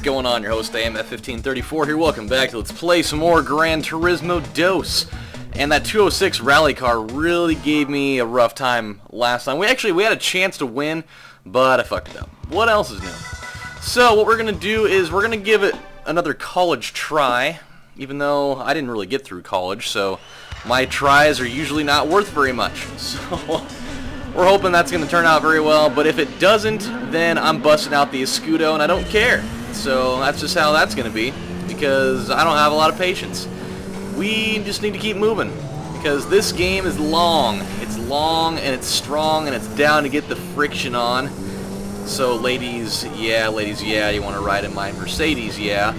going on? Your host AMF1534 here. Welcome back to Let's Play some more Gran Turismo Dos. And that 206 rally car really gave me a rough time last time. We had a chance to win, but I fucked it up. What else is new? So what we're going to do is we're going to give it another college try, even though I didn't really get through college, so my tries are usually not worth very much. So we're hoping that's going to turn out very well, but if it doesn't, then I'm busting out the Escudo and I don't care. So that's just how that's going to be, because I don't have a lot of patience. We just need to keep moving, because this game is long. It's long and it's strong and it's down to get the friction on. So ladies, yeah, you want to ride in my Mercedes, yeah.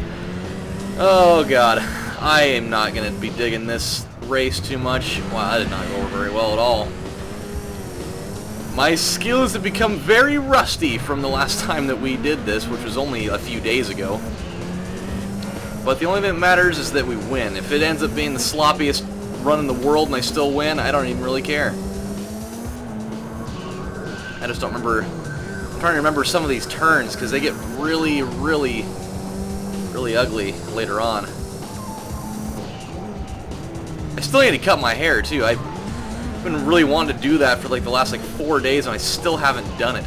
Oh god, I am not going to be digging this race too much. Wow, that did not go over very well at all. My skills have become very rusty from the last time that we did this, which was only a few days ago. But the only thing that matters is that we win. If it ends up being the sloppiest run in the world and I still win, I don't even really care. I just don't remember. I'm trying to remember some of these turns because they get really ugly later on. I still need to cut my hair too. I've been really wanting to do that for like the last 4 days and I still haven't done it.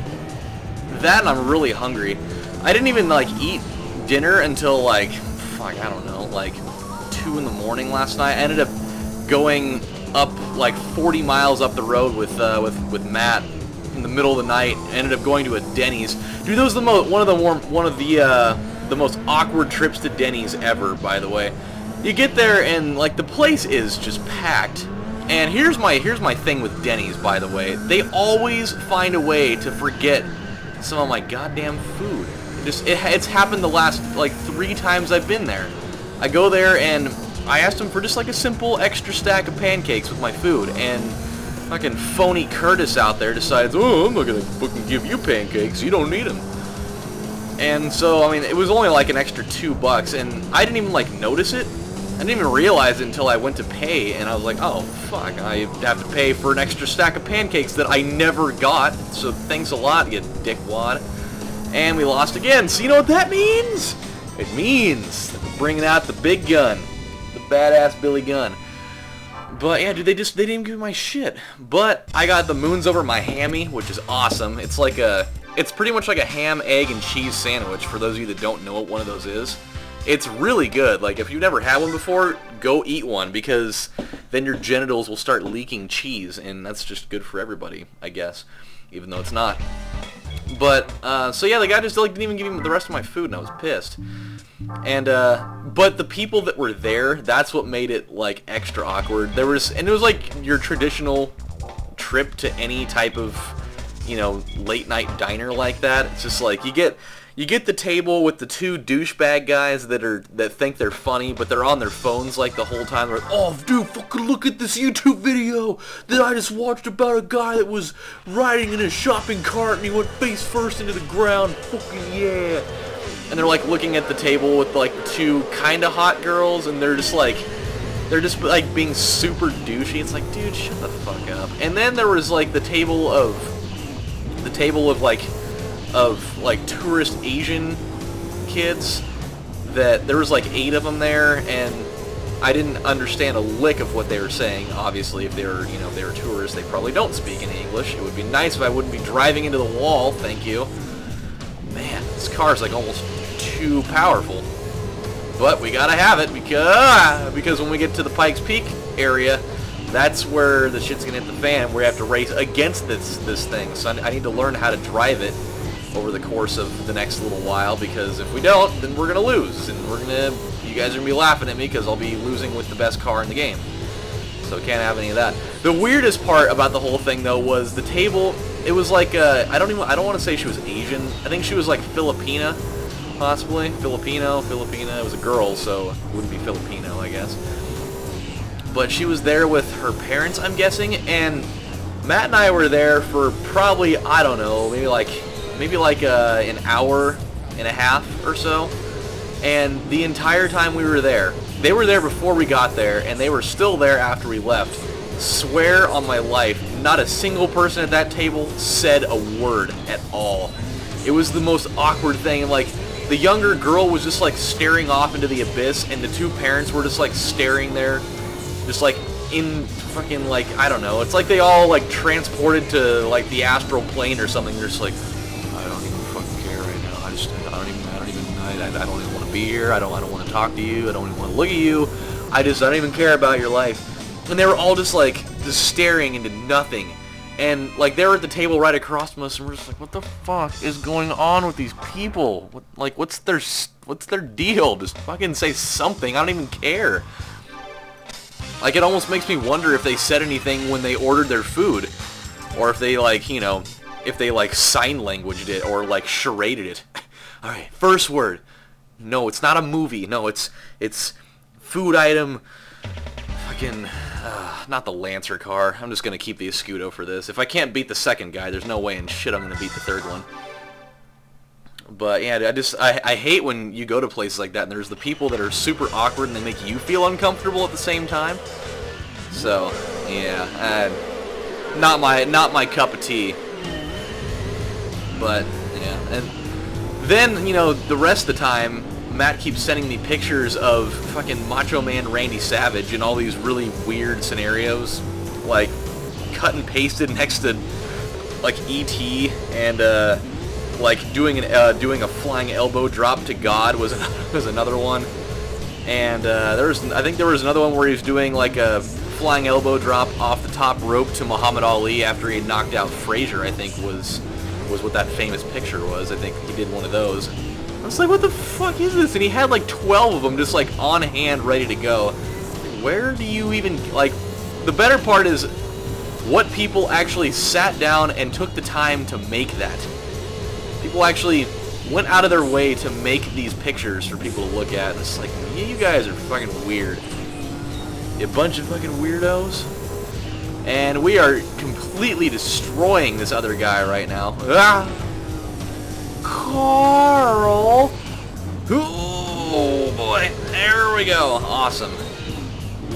That and I'm really hungry. I didn't even eat dinner until I don't know, 2 in the morning last night. I ended up going up 40 miles up the road with Matt in the middle of the night. I ended up going to a Denny's. Dude, that was one of the most awkward trips to Denny's ever, by the way. You get there and the place is just packed. And here's my thing with Denny's, by the way. They always find a way to forget some of my goddamn food. It's happened the last 3 times I've been there. I go there and I asked them for just a simple extra stack of pancakes with my food, and fucking phony Curtis out there decides, oh, I'm not gonna fucking give you pancakes. You don't need them. And so I mean, it was only an extra $2, and I didn't even notice it. I didn't even realize it until I went to pay, and I was like, oh, fuck, I have to pay for an extra stack of pancakes that I never got, so thanks a lot, you dickwad. And we lost again, so you know what that means? It means that we're bringing out the big gun, the badass Billy Gun. But yeah, dude, they didn't even give me my shit. But I got the moons over my hammy, which is awesome. It's it's pretty much like a ham, egg, and cheese sandwich, for those of you that don't know what one of those is. It's really good. If you've never had one before, go eat one, because then your genitals will start leaking cheese, and that's just good for everybody, I guess, even though it's not. But, so yeah, the guy just didn't even give me the rest of my food, and I was pissed. And, but the people that were there, that's what made it, extra awkward. It was your traditional trip to any type of, late-night diner like that. It's just you get the table with the 2 douchebag guys that think they're funny, but they're on their phones the whole time. They're like, oh, dude, fucking look at this YouTube video that I just watched about a guy that was riding in a shopping cart and he went face first into the ground. Fucking yeah. And they're looking at the table with the 2 kind of hot girls, and they're just being super douchey. It's dude, shut the fuck up. And then there was the table of tourist Asian kids, that there was 8 of them there, and I didn't understand a lick of what they were saying. Obviously, if they were tourists, they probably don't speak any English. It would be nice if I wouldn't be driving into the wall, thank you. Man, this car's almost too powerful. But we gotta have it, because when we get to the Pikes Peak area, that's where the shit's gonna hit the fan. We have to race against this thing. So I need to learn how to drive it over the course of the next little while, because if we don't, then we're gonna lose, and you guys are gonna be laughing at me because I'll be losing with the best car in the game. So can't have any of that. The weirdest part about the whole thing though was the table. It was I don't want to say she was Asian. I think she was Filipina, possibly. Filipina. It was a girl, so it wouldn't be Filipino, I guess. But she was there with her parents, I'm guessing, and Matt and I were there for probably, I don't know, maybe an hour and a half or so. And the entire time we were there, they were there before we got there, and they were still there after we left. Swear on my life, not a single person at that table said a word at all. It was the most awkward thing. the younger girl was just like staring off into the abyss, and the two parents were just like staring there, just like in fucking like, I don't know, it's like they all like transported to like the astral plane or something. They're just like, I don't even fucking care right now. I don't even want to be here. I don't want to talk to you. I don't even want to look at you. I don't even care about your life. And they were all just like staring into nothing. And like they were at the table right across from us, and we're just like, what the fuck is going on with these people? What's their deal? Just fucking say something. I don't even care. Like, it almost makes me wonder if they said anything when they ordered their food, or if they like, you know, if they like sign languaged it or like charaded it. All right, first word. No, it's not a movie. No, it's food item. Fucking. Not the Lancer car. I'm just gonna keep the Escudo for this. If I can't beat the second guy, there's no way in shit I'm gonna beat the third one. But yeah, I hate when you go to places like that and there's the people that are super awkward and they make you feel uncomfortable at the same time. So yeah, not my cup of tea. But yeah, and then, you know, the rest of the time, Matt keeps sending me pictures of fucking Macho Man Randy Savage in all these really weird scenarios, like cut and pasted next to like E.T. and like doing a flying elbow drop to God was another one, and I think there was another one where he was doing like a flying elbow drop off the top rope to Muhammad Ali after he knocked out Frazier. I think was what that famous picture was. I think he did one of those. I was like, what the fuck is this? And he had like 12 of them just like on hand, ready to go. Where do you even, like, the better part is what people actually sat down and took the time to make that. People actually went out of their way to make these pictures for people to look at. And it's like, yeah, you guys are fucking weird. You bunch of fucking weirdos. And we are completely destroying this other guy right now. Ah! Carl! Oh boy, there we go. Awesome.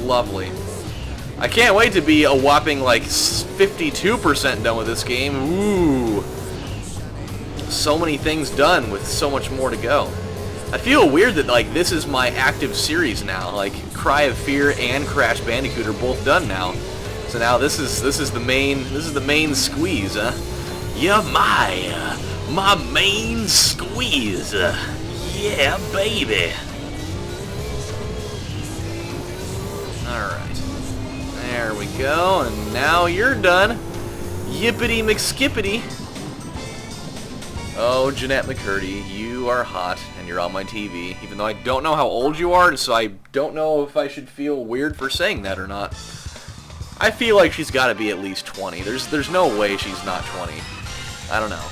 Lovely. I can't wait to be a whopping like 52% done with this game. Ooh. So many things done with so much more to go. I feel weird that like this is my active series now. Like Cry of Fear and Crash Bandicoot are both done now. So now this is the main squeeze, huh? Yeah, my main squeeze. Yeah, baby. Alright. There we go, and now you're done. Yippity McSkippity. Oh, Jeanette McCurdy, you are hot, and you're on my TV, even though I don't know how old you are, so I don't know if I should feel weird for saying that or not. I feel like she's got to be at least 20. There's no way she's not 20. I don't know.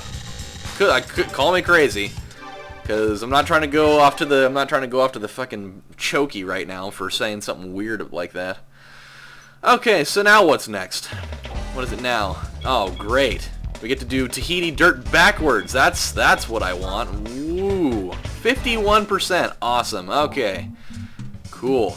Could call me crazy, because I'm not trying to go off to the fucking chokey right now for saying something weird like that. Okay, so now what's next? What is it now? Oh, great. We get to do Tahiti Dirt backwards. That's what I want. Ooh, 51%. Awesome. Okay. Cool.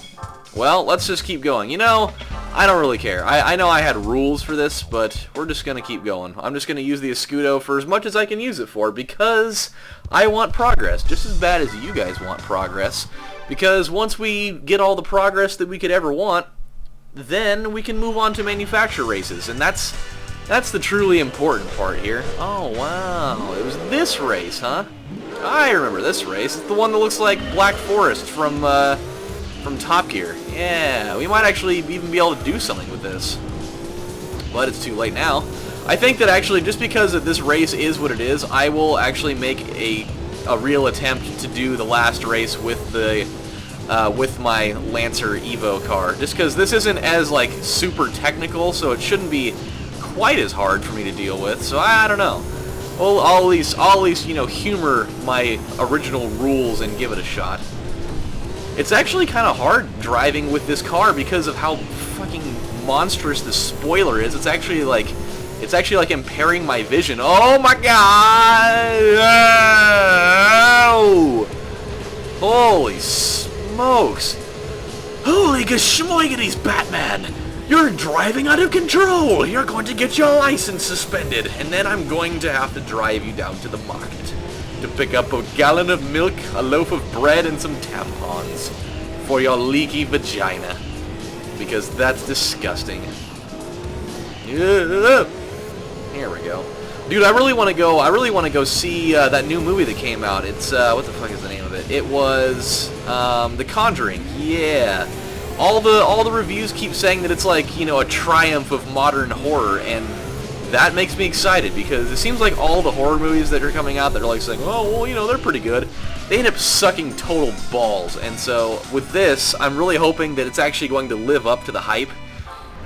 Well, let's just keep going. You know, I don't really care. I know I had rules for this, but we're just going to keep going. I'm just going to use the Escudo for as much as I can use it for, because I want progress, just as bad as you guys want progress. Because once we get all the progress that we could ever want, then we can move on to manufacture races, and that's the truly important part here. Oh, wow. It was this race, huh? I remember this race. It's the one that looks like Black Forest from Top Gear. Yeah, we might actually even be able to do something with this. But it's too late now. I think that actually, just because this race is what it is, I will actually make a real attempt to do the last race with the with my Lancer Evo car. Just because this isn't as like super technical, so it shouldn't be quite as hard for me to deal with. So I don't know. Well, I'll at least you know, humor my original rules and give it a shot. It's actually kind of hard driving with this car because of how fucking monstrous the spoiler is. It's actually like impairing my vision. Oh my god! Oh! Holy smokes! Holy geschmoigeties, Batman! You're driving out of control! You're going to get your license suspended, and then I'm going to have to drive you down to the market. to pick up a gallon of milk, a loaf of bread, and some tampons for your leaky vagina. Because that's disgusting. Here we go. Dude, I really want to go see that new movie that came out. It's, what the fuck is the name of it? It was, The Conjuring. Yeah. All the reviews keep saying that it's like, you know, a triumph of modern horror, and that makes me excited, because it seems like all the horror movies that are coming out that are like saying, oh, well, you know, they're pretty good, they end up sucking total balls. And so with this, I'm really hoping that it's actually going to live up to the hype.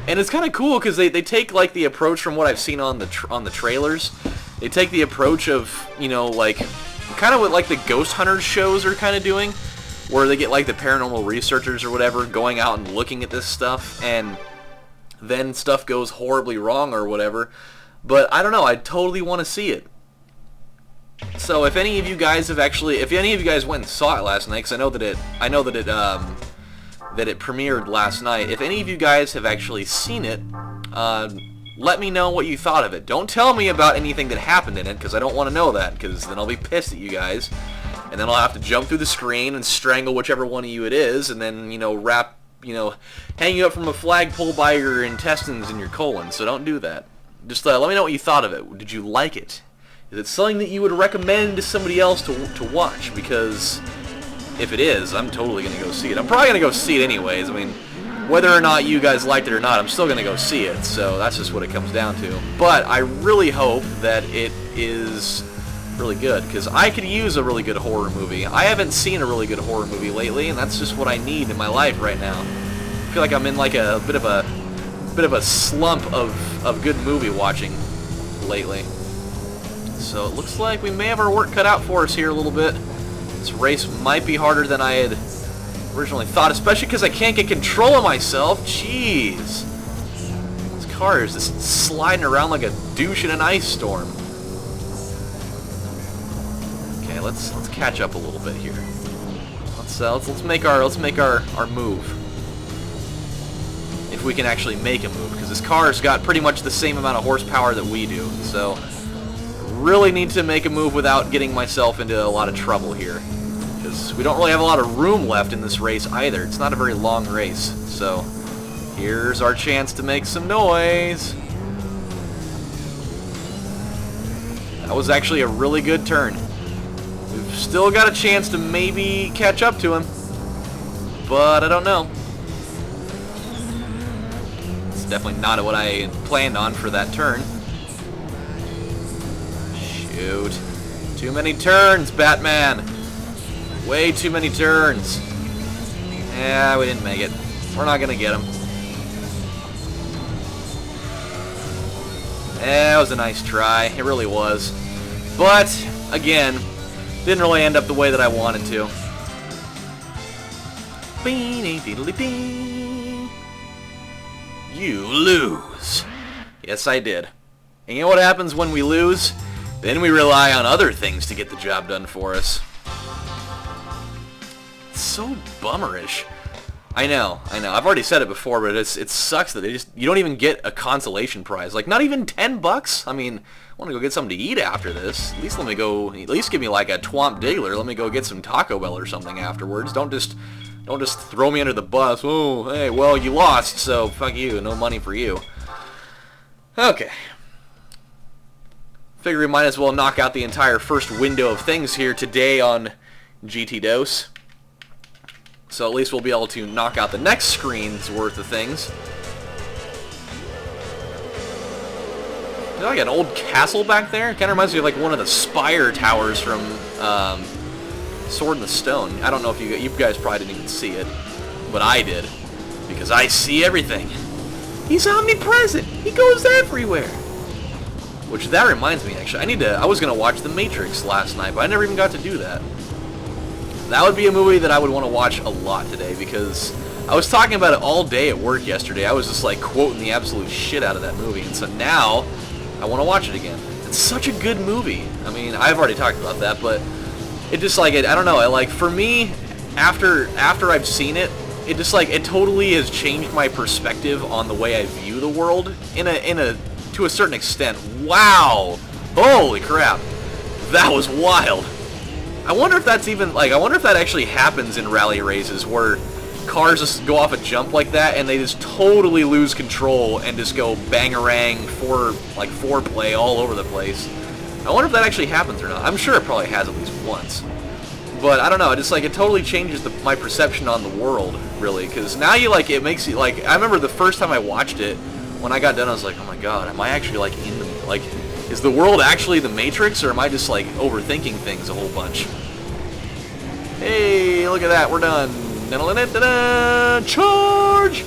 And it's kind of cool because they take like the approach from what I've seen on the trailers. They take the approach of, you know, like kind of what like the ghost hunters shows are kind of doing, where they get like the paranormal researchers or whatever going out and looking at this stuff, and then stuff goes horribly wrong or whatever. But I don't know, I totally want to see it. So if any of you guys have actually, if any of you guys went and saw it last night, because I know that it premiered last night. If any of you guys have actually seen it, let me know what you thought of it. Don't tell me about anything that happened in it, because I don't want to know that, because then I'll be pissed at you guys. And then I'll have to jump through the screen and strangle whichever one of you it is, and then, you know, hang you up from a flagpole by your intestines and your colon. So don't do that. Just let me know what you thought of it. Did you like it? Is it something that you would recommend to somebody else to watch? Because if it is, I'm totally going to go see it. I'm probably going to go see it anyways. I mean, whether or not you guys liked it or not, I'm still going to go see it. So that's just what it comes down to. But I really hope that it is really good, because I could use a really good horror movie. I haven't seen a really good horror movie lately, and that's just what I need in my life right now. I feel like I'm in like a bit of a slump of good movie watching lately. So it looks like we may have our work cut out for us here a little bit. This race might be harder than I had originally thought, especially because I can't get control of myself. Jeez. This car is just sliding around like a douche in an ice storm. Okay, let's catch up a little bit here. Let's make our move. If we can actually make a move, because this car's got pretty much the same amount of horsepower that we do. So really need to make a move without getting myself into a lot of trouble here, because we don't really have a lot of room left in this race either. It's not a very long race, so here's our chance to make some noise. That was actually a really good turn. We've still got a chance to maybe catch up to him, but I don't know. It's definitely not what I planned on for that turn. Shoot. Too many turns, Batman. Way too many turns. Yeah, we didn't make it. We're not going to get him. That was a nice try. It really was. But, again, didn't really end up the way that I wanted to. You lose. Yes, I did. And you know what happens when we lose? Then we rely on other things to get the job done for us. It's so bummerish. I know. I've already said it before, but it sucks that you don't even get a consolation prize. Like, not even $10? I mean, I want to go get something to eat after this. At least give me like a Twomp Diggler. Let me go get some Taco Bell or something afterwards. Don't just throw me under the bus. Oh, hey, well, you lost, so fuck you. No money for you. Okay. Figure we might as well knock out the entire first window of things here today on GT Dose. So at least we'll be able to knock out the next screen's worth of things. Is there like an old castle back there? It kind of reminds me of like one of the spire towers from Sword in the Stone. I don't know if you guys probably didn't even see it, but I did, because I see everything. He's omnipresent. He goes everywhere. Which, that reminds me, actually, I was going to watch The Matrix last night, but I never even got to do that. That would be a movie that I would want to watch a lot today, because I was talking about it all day at work yesterday. I was just, like, quoting the absolute shit out of that movie, and so now I want to watch it again. It's such a good movie. I mean, I've already talked about that, but it just, like, I don't know, like, for me, after I've seen it, it just, like, it totally has changed my perspective on the way I view the world to a certain extent. Wow! Holy crap! That was wild! I wonder if that's even, like, I wonder if that actually happens in rally races where cars just go off a jump like that and they just totally lose control and just go bangarang foreplay all over the place. I wonder if that actually happens or not. I'm sure it probably has at least once. But I don't know, just like it totally changes my perception on the world, really, because now you like it makes you like. I remember the first time I watched it, when I got done, I was like, oh my god, am I actually like in the like, is the world actually the Matrix, or am I just like overthinking things a whole bunch? Hey, look at that, we're done. Charge!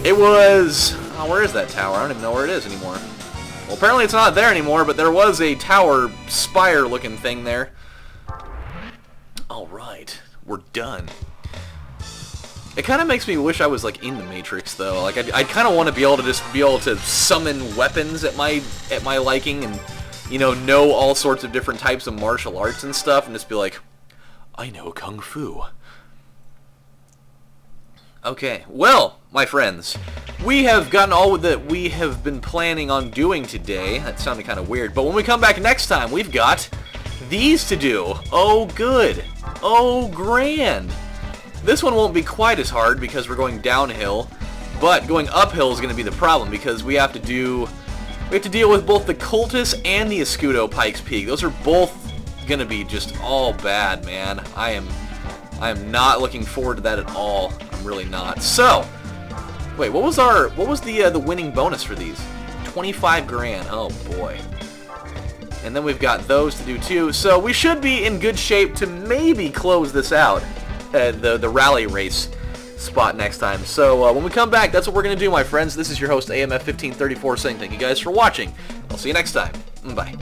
It was. Oh, where is that tower? I don't even know where it is anymore. Well, apparently it's not there anymore, but there was a tower spire-looking thing there. Alright, we're done. It kind of makes me wish I was like in the Matrix though. Like I kind of want to be able to summon weapons at my liking, and you know all sorts of different types of martial arts and stuff, and just be like, I know Kung Fu. Okay, well, my friends, we have gotten all that we have been planning on doing today. That sounded kind of weird, but when we come back next time, we've got these to do. Oh, good. Oh, grand. This one won't be quite as hard because we're going downhill, but going uphill is going to be the problem because we have to deal with both the Cultus and the Escudo Pikes Peak. Those are both going to be just all bad, man. I am not looking forward to that at all. I'm really not. So, wait, what was the winning bonus for these? 25 grand. Oh boy. And then we've got those to do too, so we should be in good shape to maybe close this out, the rally race spot next time. So when we come back, that's what we're going to do, my friends. This is your host, AMF1534, saying thank you guys for watching. I'll see you next time. Bye.